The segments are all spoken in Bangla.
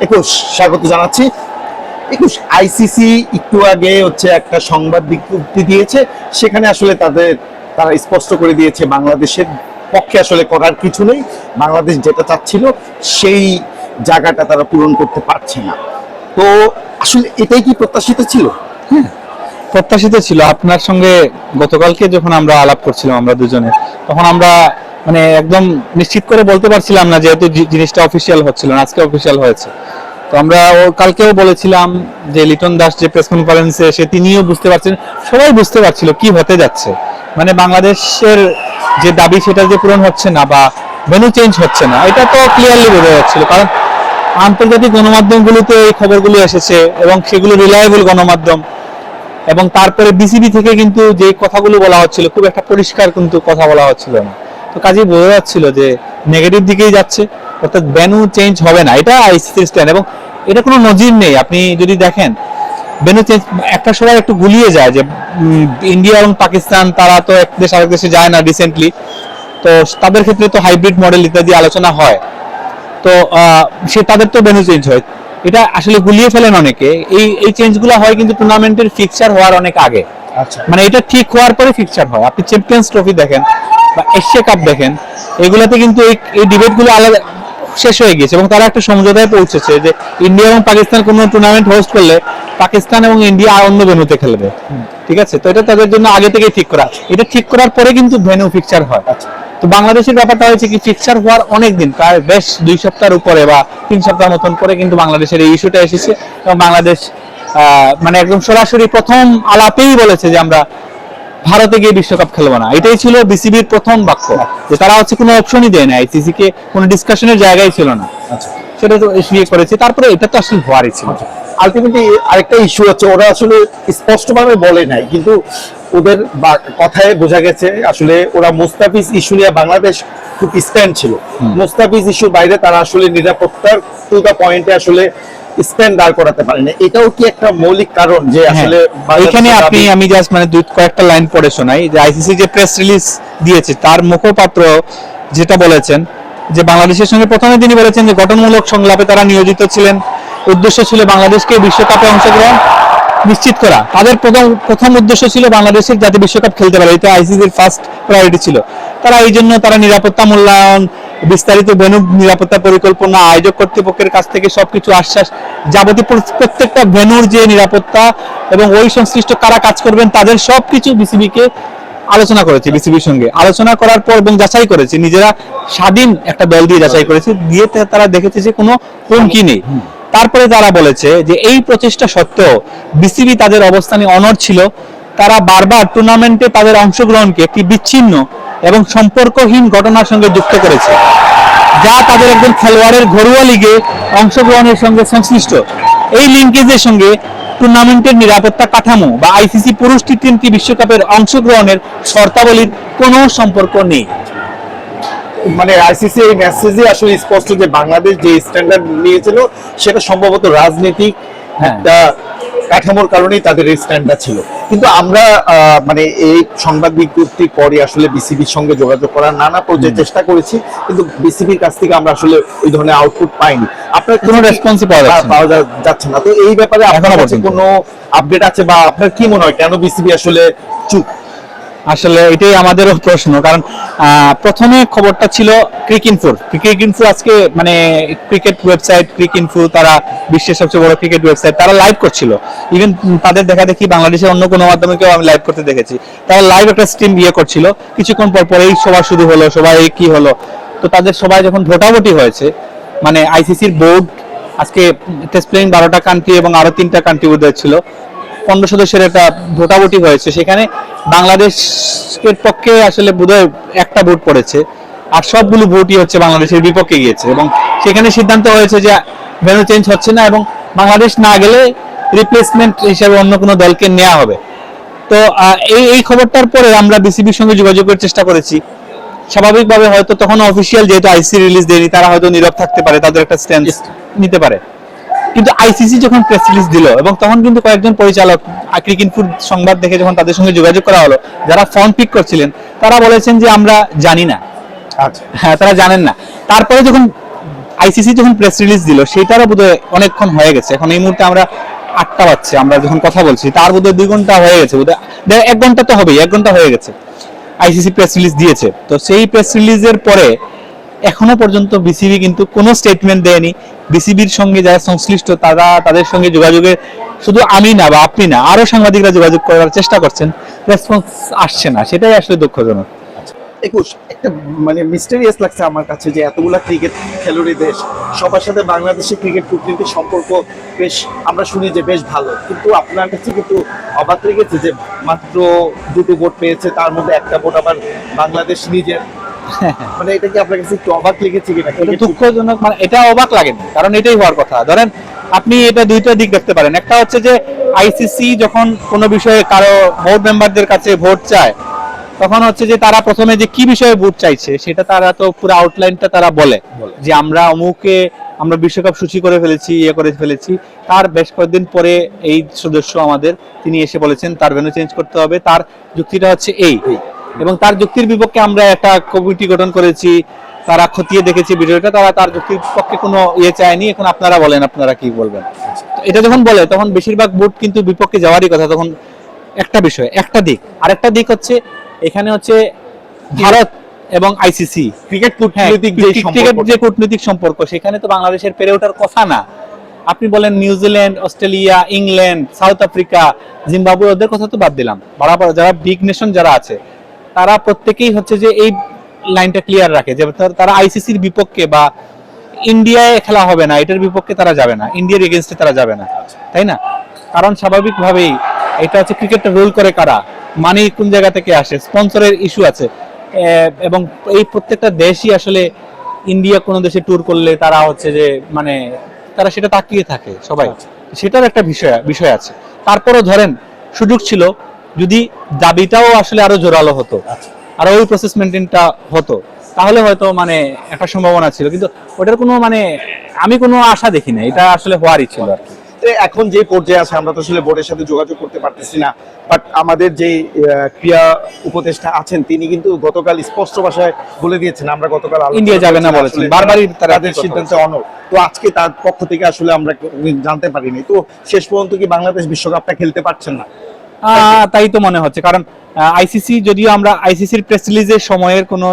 একুশ স্বাগত জানাচ্ছি। একুশ আইসিসি একটু আগে হচ্ছে একটা সংবাদ বিজ্ঞপ্তি দিয়েছে, সেখানে আসলে তারা স্পষ্ট করে দিয়েছে বাংলাদেশের পক্ষে আসলে করার কিছু নেই। বাংলাদেশ যেটা চাচ্ছিল সেই জায়গাটা তারা পূরণ করতে পারছে না। তো আসলে এটাই কি প্রত্যাশিত ছিল? প্রত্যাশিত ছিল। আপনার সঙ্গে গতকালকে যখন আমরা আলাপ করছিলাম আমরা দুজনে, তখন আমরা মানে একদম নিশ্চিত করে বলতে পারছিলাম না, যেহেতু জিনিসটা অফিসিয়াল হচ্ছিল না, আজকে অফিসিয়াল হয়েছে। তো আমরা কালকেও বলেছিলাম যে লিটন দাস যে প্রেস কনফারেন্সে এসে তিনিও বুঝতে পারছেন, সবাই বুঝতে পারছিল কি হতে যাচ্ছে। মানে বাংলাদেশের যে দাবি সেটা যে পূরণ হচ্ছে না বা ভেন্যু চেঞ্জ হচ্ছে না, এটা তো ক্লিয়ারলি বোঝা যাচ্ছিল। কারণ আন্তর্জাতিক গণমাধ্যমগুলোতে এই খবরগুলো এসেছে এবং সেগুলো রিলায়েবল গণমাধ্যম। এবং তারপরে বিসিবি থেকে কিন্তু যে কথাগুলো বলা হচ্ছিল খুব একটা পরিষ্কার কিন্তু কথা বলা হচ্ছিল না। তো কাজেই বোঝা যাচ্ছিল যে নেগেটিভ দিকেই যাচ্ছে, অর্থাৎ ভেন্যু চেঞ্জ হবে না, এটা আইসিসির স্ট্যান্ড। এবং এটা কোনো নজির নেই। আপনি যদি দেখেন ভেন্যু চেঞ্জ একটা সময় একটু গুলিয়ে যায় যে ইন্ডিয়া এবং পাকিস্তান তারা তো এক দেশ আরেক দেশে যায় না রিসেন্টলি, তো তাদের ক্ষেত্রে তো হাইব্রিড মডেল ইত্যাদি আলোচনা হয়। তো সে তাদের তো ভেন্যু চেঞ্জ হয়, এটা আসলে গুলিয়ে ফেলেন অনেকে। এই চেঞ্জগুলো হয় কিন্তু টুর্নামেন্টের ফিক্সচার হওয়ার অনেক আগে। আচ্ছা, মানে এটা ঠিক হওয়ার পরে ফিক্সচার হয়। আপনি চ্যাম্পিয়ন্স ট্রফি দেখেন বা এশিয়া কাপ দেখেন, এগুলাতে কিন্তু এই ডিবেটগুলো আলাদা শেষ হয়ে গেছে এবং তারা একটা সমঝোতায় পৌঁছেছে যে ইন্ডিয়া এবং পাকিস্তান কোনো টুর্নামেন্ট হোস্ট করলে পাকিস্তান এবং ইন্ডিয়া অন্য ভেন্যুতে খেলবে। ঠিক আছে, তো এটা তাদের জন্য আগে থেকেই ঠিক করা। এটা ঠিক করার পরে কিন্তু ভেন্যু ফিক্সচার হয়। তো বাংলাদেশের ব্যাপারটা হয়েছে কি, ফিক্সচার হওয়ার অনেক দিন, প্রায় বেশ 2 সপ্তাহের উপরে বা 3 সপ্তাহ মতন পরে কিন্তু বাংলাদেশের এই ইস্যুটা এসেছে এবং বাংলাদেশ মানে একদম সরাসরি প্রথম আলাপেই বলেছে যে আমরা ভারতে গিয়ে বিশ্বকাপ খেলবো না। এটাই ছিল বিসিবির প্রথম বাক্য, যে তারা হচ্ছে কোনো অপশনই দেয় না, আইসিসি কে কোনো ডিসকাশনের জায়গায় ছিল না। সেটা তো ইস্যু করেছে, তারপরে এটা তো আসলে হওয়ারই ছিল। আলটিমেটলি আরেকটা ইস্যু হচ্ছে, ওরা আসলে স্পষ্টভাবে বলে নাই, কিন্তু ওদের কথায় বোঝা গেছে আসলে ওরা মুস্তাফিজ ইস্যু নিয়ে বাংলাদেশ খুব স্ট্যান্ড ছিল। মুস্তাফিজ ইস্যুর বাইরে তারা আসলে নিরাপত্তার টু দা পয়েন্টে আসলে স্ট্যান্ড দাঁড় করাতে পারেনি। এটাও কি একটা মৌলিক কারণ যে আসলে এখানে আমি জাস্ট মানে কয়েকটা লাইন পড়ে শোনাই যে আইসিসি যে প্রেস রিলিজ দিয়েছে তার মুখপাত্র যেটা বলেছেন যে বাংলাদেশের সঙ্গে প্রথমে তিনি বলেছেন যে গঠনমূলক সংলাপে তারা নিয়োজিত ছিলেন, উদ্দেশ্য ছিল বাংলাদেশকে বিশ্বকাপে অংশগ্রহণ নিশ্চিত করা। তাদের প্রথম উদ্দেশ্য ছিল বাংলাদেশের যাতে বিশ্বকাপ খেলতে পারে, এটা আইসিসির ফার্স্ট প্রায়োরিটি ছিল। তারা এই জন্য তারা নিরাপত্তা মূল্যায়ন, বিস্তারিত ভেন্যু নিরাপত্তা পরিকল্পনা, আয়োজক কর্তৃপক্ষের কাছ থেকে সবকিছু আশ্বাস, যাবতীয় প্রত্যেকটা ভেন্যুর যে নিরাপত্তা এবং ওই সংশ্লিষ্ট কারা কাজ করবেন তাদের সবকিছু বিসিবিকে আলোচনা করেছে। বিসিবির সঙ্গে আলোচনা করার পর এবং যাচাই করেছে, নিজেরা স্বাধীন একটা দল দিয়ে যাচাই করেছে, দিয়ে তারা দেখেছে যে কোনো হুমকি নেই। তারপরে তারা বলেছে যে এই প্রচেষ্টা সত্ত্বেও বিসিবি তাদের অবস্থানে অনড় ছিল। তারা বারবার টুর্নামেন্টে তাদের অংশগ্রহণকে একটি বিচ্ছিন্ন এবং সম্পর্কহীন ঘটনার সঙ্গে যুক্ত করেছে, যা তাদের একজন খেলোয়াড়ের ঘরোয়া লিগে অংশগ্রহণের সঙ্গে সংশ্লিষ্ট। এই লিঙ্কেজের সঙ্গে টুর্নামেন্টের নিরাপত্তা কাঠামো বা আইসিসি পুরুষ টি20 বিশ্বকাপের অংশগ্রহণের শর্তাবলীর কোনো সম্পর্ক নেই। মানে আইসিসি এই মেসেজে আসলে স্পষ্ট যে বাংলাদেশ যে স্ট্যান্ডার্ড নিয়েছিল সেটা সম্ভবত রাজনৈতিক একটা কাঠামোর কারণেই তাদের এই স্ট্যান্ডার্ড ছিল। কিন্তু আমরা মানে এই সংবাদ বিজ্ঞপ্তির পরে আসলে বিসিবির সঙ্গে যোগাযোগ করার নানা পর্যায়ে চেষ্টা করেছি, কিন্তু বিসিবির কাছ থেকে আমরা আসলে ওই ধরনের আউটপুট পাইনি। আপনার কোনো রেসপন্স পাওয়া যাচ্ছে না। তো এই ব্যাপারে আপনার কাছে কোনো আপডেট আছে বা আপনার কি মনে হয় কেন বিসিবি আসলে চুপ? আসলে এটাই আমাদেরও প্রশ্ন, কারণ প্রথমে খবরটা ছিল ক্রিকইনফো আজকে মানে ক্রিকেট ওয়েবসাইট ক্রিকইনফো, তারা বিশ্বের সবচেয়ে বড় ক্রিকেট ওয়েবসাইট, তারা লাইভ করছিল। ইভেন তাদের দেখা দেখি বাংলাদেশের অন্য কোনো মাধ্যমেও আমি লাইভ করতে দেখেছি, তারা লাইভ একটা স্ট্রিম করছিল। কিছুক্ষণ পর পরেই সভা শুরু হলো, সবাই কি হলো, তো তাদের সবাই যখন ভোটাভুটি হয়েছে, মানে আইসিসির বোর্ড আজকে টেস্ট প্লেইং 12টা কান্ট্রি এবং আরো 3টা কান্ট্রি বোধহয় ছিল, 15 সদস্যের একটা ভোটাভুটি হয়েছে। সেখানে বাংলাদেশের পক্ষে আসলে বোধহয় একটা ভোট পড়েছে, আর সবগুলো ভোটই হচ্ছে বাংলাদেশের বিপক্ষে গিয়েছে। এবং সেখানে সিদ্ধান্ত হয়েছে যে ভেন্যু চেঞ্জ হচ্ছে না এবং বাংলাদেশ না গেলে রিপ্লেসমেন্ট হিসেবে অন্য কোনো দলকে নেওয়া হবে। তো এই খবরটার পরে আমরা বিসিবির সঙ্গে যোগাযোগের চেষ্টা করেছি। স্বাভাবিকভাবে হয়তো তখন অফিসিয়াল যেহেতু আইসি রিলিজ দেয়নি, তারা হয়তো নীরব থাকতে পারে, তাদের একটা স্ট্যান্ড নিতে পারে। কিন্তু আইসিসি যখন প্রেস রিলিজ দিল এবং তখন কিন্তু কয়েকজন পরিচালক ক্রিকইনফোর সংবাদ দেখে যখন তাদের সঙ্গে যোগাযোগ করা হলো, যারা ফোন পিক করছিলেন তারা বলেছেন যে আমরা জানি না। আচ্ছা, হ্যাঁ, তারা জানেন না। তারপরে যখন আইসিসি যখন প্রেস রিলিজ দিল সেটারও বোধহয় অনেকক্ষণ হয়ে গেছে, এখন এই মুহূর্তে আমরা 8টা বাজছে আমরা যখন কথা বলছি, তার বোধহয় 2 ঘন্টা হয়ে গেছে, বোধহয় 1 ঘন্টা তো হবেই, 1 ঘন্টা হয়ে গেছে আইসিসি প্রেস রিলিজ দিয়েছে। তো সেই প্রেস রিলিজের পরে এখনো পর্যন্ত বিসিবি কিন্তু কোনো স্টেটমেন্ট দেয়নি। বিসিবির সঙ্গে যারা সংশ্লিষ্ট তারা তাদের সঙ্গে যোগাযোগের, শুধু আমি না বা আপনি না, আরো সাংবাদিকরা যোগাযোগ করার চেষ্টা করছেন, রেসপন্স আসছে না, সেটাই আসলে দুঃখজনক। 21 একটা মানে মিস্টেরিয়াস লাগছে আমার কাছে যে এতগুলা ক্রিকেট খেলুড়ি দেশ, সবার সাথে বাংলাদেশের ক্রিকেট কূটনীতির সম্পর্ক বেশ আমরা শুনি যে বেশ ভালো, কিন্তু আপনার কাছে কিন্তু অবাক লেগেছে যে মাত্র 2টো ভোট পেয়েছে, তার মধ্যে একটা ভোট আবার বাংলাদেশ নিজের, মানে এটা কি আপনার কাছে একটু অবাক লেগেছে কিনা? এটা দুঃখজনক, মানে এটা অবাক লাগেনি, কারণ এটাই হওয়ার কথা। ধরেন আপনি এটা দুইটা দিক দেখতে পারেন, একটা হচ্ছে যে আইসিসি যখন কোনো বিষয়ে কারো বোর্ড মেম্বারদের কাছে ভোট চায়, তখন হচ্ছে যে তারা প্রথমে যে কি বিষয়ে ভোট চাইছে সেটা তারা তো পুরো আউটলাইনটা তারা বলে যে আমরা অমুকে আমরা বিশ্বকাপ সূচি করে ফেলেছি, ইয়ে করে ফেলেছি। তার বেশ কয়েকদিন পরে এই সদস্য আমাদের তিনি এসে বলেছেন তার ভেন্যু চেঞ্জ করতে হবে, তার যুক্তিটা হচ্ছে এই, এবং তার যুক্তির বিপক্ষে আমরা একটা কমিটি গঠন করেছি, তারা খতিয়ে দেখেছি ভিডিওটা, তারা তার যুক্তির পক্ষে কোনো ইয়ে চায়নি, এখন আপনারা বলেন আপনারা কি বলবেন। তো এটা যখন বলে তখন বেশিরভাগ ভোট কিন্তু বিপক্ষে যাওয়ারই কথা, তখন একটা বিষয়, একটা দিক। আরেকটা দিক হচ্ছে এখানে হচ্ছে ভারত এবং আইসিসি ক্রিকেট কূটনীতিক যে ক্রিকেট যে কূটনৈতিক সম্পর্ক, সেখানে তো বাংলাদেশের পেরে ওঠার কথা না। আপনি বলেন New Zealand, Australia, England, south Africa, Zimbabwe, ওদের কথা তো বাদ দিলাম, যারা বিগ নেশন যারা আছে তারা প্রত্যেকেই হচ্ছে যে এই লাইনটা ক্লিয়ার রাখে যে তারা আইসিসির বিপক্ষে বা ইন্ডিয়ায় খেলা হবে না এটার বিপক্ষে তারা যাবে না, ইন্ডিয়ার এগেইনস্টে তারা যাবে না, তাই না? কারণ স্বাভাবিকভাবেই এটা হচ্ছে ক্রিকেটটা রুল করে কারা, মানি কোন জায়গা থেকে আসে, স্পন্সরের ইস্যু আছে, এবং এই প্রত্যেকটা দেশই আসলে ইন্ডিয়া কোনো দেশে ট্যুর করলে তারা হচ্ছে যে মানে তারা সেটা তাকিয়ে থাকে সবাই, সেটার একটা বিষয় আছে। তারপরও ধরেন সুযোগ ছিল যদি দাবিটাও আসলে আরো জোরালো হতো, আর ওই প্রসেস মেনটেনটা হতো, তাহলে হয়তো মানে একটা সম্ভাবনা ছিল, কিন্তু ওটার কোনো মানে আমি কোনো আশা দেখি না, এটা আসলে হওয়ারই ছিল আর কি। এখন যে পর্যায়ে আছে আমরা তো আসলে বোর্ডের সাথে যোগাযোগ করতে পারতেছি না, বাট আমাদের যে ক্রিয়া উপদেষ্টা আছেন তিনি কিন্তু গতকাল স্পষ্ট ভাষায় বলে দিয়েছেন আমরা গতকাল ইন্ডিয়া যাবে না বলেছেন, বারবারই তাদের সিদ্ধান্তে অনড়। তো আজকে তার পক্ষ থেকে আসলে আমরা জানতে পারিনি, তো শেষ পর্যন্ত কি বাংলাদেশ বিশ্বকাপটা খেলতে পারছেন না? তাই তো মনে হচ্ছে, কারণ আইসিসি যদিও আমরা আইসিসির প্রেস রিলিজের সময়ের কোনো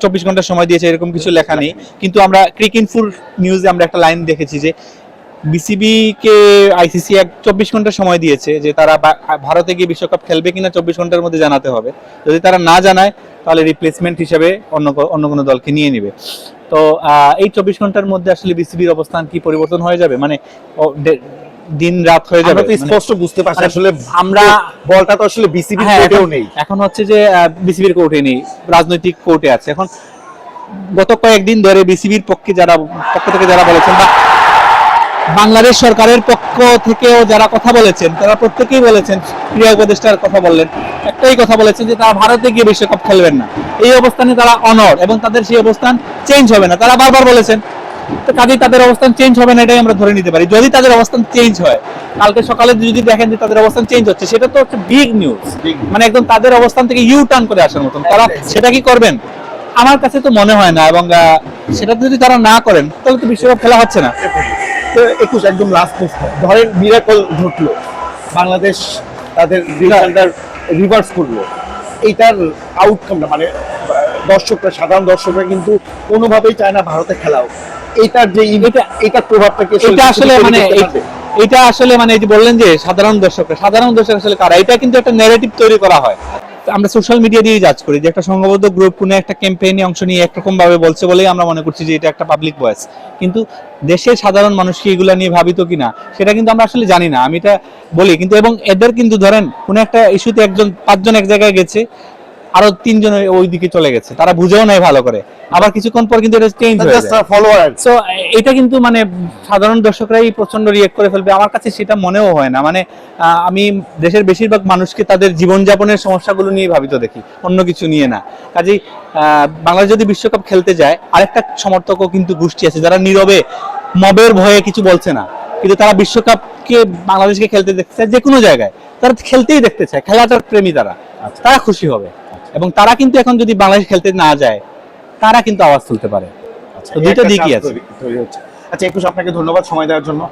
24 ঘন্টা সময় দিয়েছে এরকম কিছু লেখা নেই, কিন্তু আমরা ক্রিকইনফোর নিউজে আমরা একটা লাইন দেখেছি যে বিসিবি কে আইসিসি 24 ঘন্টা সময় দিয়েছে যে তারা ভারতে গিয়ে বিশ্বকাপ খেলবে কিনা 24 ঘন্টার মধ্যে জানাতে হবে, যদি তারা না জানায় তাহলে রিপ্লেসমেন্ট হিসেবে অন্য কোনো দলকে নিয়ে নেবে। তো এই 24 ঘন্টার মধ্যে আসলে বিসিবির অবস্থান কি পরিবর্তন হয়ে যাবে, মানে দিন রাত হয়ে যাবে, আমরা তো স্পষ্ট বুঝতে পারছি আসলে আমরা বলটা তো আসলে বিসিবির কোর্টেও নেই, এখন হচ্ছে যে বিসিবির কোর্টে নেই, রাজনৈতিক কোর্টে আছে। এখন গত কয়েকদিন ধরে বিসিবির পক্ষ থেকে যারা বলেছেন বা বাংলাদেশ সরকারের পক্ষ থেকেও যারা কথা বলেছেন তারা প্রত্যেকেই বলেছেন, ক্রীড়া উপদেষ্টার কথা বললেন, একটাই কথা বলেছেন যে তারা ভারতে গিয়ে বিশ্বকাপ খেলবেন না, এই অবস্থানে তারা অনড় এবং তাদের সেই অবস্থান চেঞ্জ হবে না, তারা বারবার বলেছেন। তো কাজেই তাদের অবস্থান চেঞ্জ হবে না এটাই আমরা ধরে নিতে পারি। যদি তাদের অবস্থান চেঞ্জ হয়, কালকে সকালে যদি দেখেন যে তাদের অবস্থান চেঞ্জ হচ্ছে, সেটা তো হচ্ছে বিগ নিউজ, মানে একদম তাদের অবস্থান থেকে ইউ টার্ন করে আসার মতন। তারা সেটা কি করবেন? আমার কাছে তো মনে হয় না, এবং সেটা যদি তারা না করেন তাহলে তো বিশ্বকাপ খেলা হচ্ছে না। তো 21 একদম লাস্ট প্রশ্ন, ধরেন মিরাকল ঘটলো, বাংলাদেশ তাদের রিজাল্টটা রিভার্স করলো, এইটার আউটকামটা মানে সাধারণ দর্শকরা কিন্তু কোনোভাবেই চায় না ভারতে খেলাও, এইটার যে এইটার প্রভাবটা কি এটা আসলে মানে এটা আসলে মানে এই যে বললেন যে সাধারণ দর্শক আসলে কারা, এটা কিন্তু একটা ন্যারেটিভ তৈরি করা হয়। আমরা সোশ্যাল মিডিয়া দিয়ে জাজ করি যে একটা সংঘবদ্ধ গ্রুপ কোনো একটা ক্যাম্পেইনে অংশ নিয়ে একরকম ভাবে বলছে বলেই আমরা মনে করছি যে এটা একটা পাবলিক ভয়েস, কিন্তু দেশের সাধারণ মানুষকে এগুলা নিয়ে ভাবিত কিনা সেটা কিন্তু আমরা আসলে জানি না, আমি এটা বলি। কিন্তু এবং এদের কিন্তু ধরেন কোনো একটা ইস্যুতে 5জন এক জায়গায় গেছে, আরো 3 জন ওই দিকে চলে গেছে, তারা বুঝেও নাই ভালো করে, আবার কিছুক্ষণ পর কিন্তু এটা চেঞ্জ হয়ে যায়। সো এটা কিন্তু মানে সাধারণ দর্শকরাই প্রচন্ড রিয়েক্ট করে ফেলবে, আমার কাছে সেটা মনেও হয় না। মানে আমি দেশের বেশিরভাগ মানুষকে তাদের জীবনযাপনের সমস্যাগুলো নিয়ে ভাবিত দেখি, অন্য কিছু নিয়ে না। কাজেই বাংলাদেশ যদি বিশ্বকাপ খেলতে যায়, আরেকটা সমর্থকও কিন্তু গোষ্ঠী আছে যারা নীরবে মবের ভয়ে কিছু বলছে না, কিন্তু তারা বিশ্বকাপকে বাংলাদেশকে খেলতে দেখতে চায়, যে কোনো জায়গায় তারা খেলতেই দেখতে চায়, খেলাটার প্রেমী তারা খুশি হবে। এবং তারা কিন্তু এখন যদি বাংলাদেশ খেলতে না যায়, তারা কিন্তু আওয়াজ তুলতে পারে। তো দুইটা একটা দিকই চাপ আছে। তৈরি হচ্ছে। আচ্ছা, একুশ আপনাকে ধন্যবাদ সময় দেওয়ার জন্য।